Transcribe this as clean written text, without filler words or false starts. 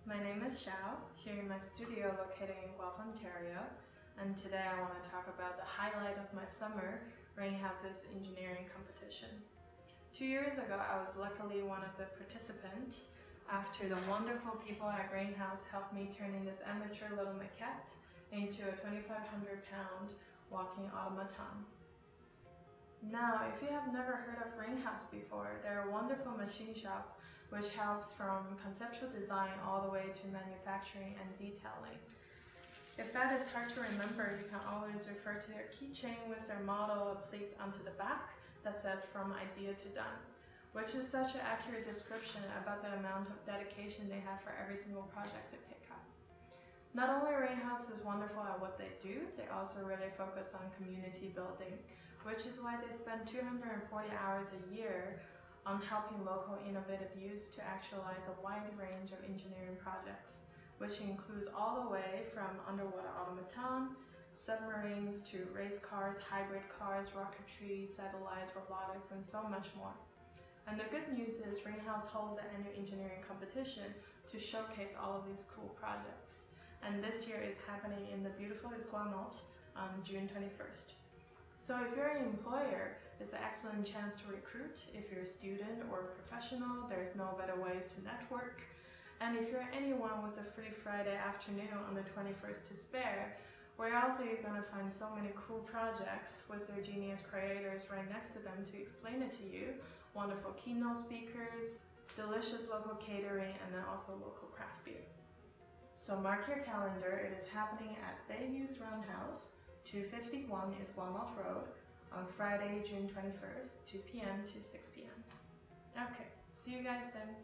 My name is Xiao, here in my studio located in Guelph, Ontario, and today I want to talk about the highlight of my summer, Rainhouse's engineering competition. 2 years ago, I was luckily one of the participants after the wonderful people at Rainhouse helped me turning this amateur little maquette into a 2,500-pound walking automaton. Now, if you have never heard of Rainhouse before, they're a wonderful machine shop which helps from conceptual design all the way to manufacturing and detailing. If that is hard to remember, you can always refer to their keychain with their model applied onto the back that says "From idea to done," which is such an accurate description about the amount of dedication they have for every single project they pick up. Not only Rainhouse is wonderful at what they do, they also really focus on community building, which is why they spend 240 hours a year on helping local innovative youth to actualize a wide range of engineering projects, which includes all the way from underwater automaton, submarines to race cars, hybrid cars, rocketry, satellites, robotics, and so much more. And the good news is Rainhouse holds the annual engineering competition to showcase all of these cool projects. And this year is happening in the beautiful Esquimalt on June 21st. So if you're an employer, it's an excellent chance to recruit. If you're a student or a professional, there's no better ways to network. And if you're anyone with a free Friday afternoon on the 21st to spare, where also you're going to find so many cool projects with their genius creators right next to them to explain it to you, wonderful keynote speakers, delicious local catering, and then also local craft beer. So mark your calendar, it is happening at Bayview's Rainhouse, 251 Esquimalt Road, on Friday, June 21st, 2 p.m. to 6 p.m. Okay, see you guys then.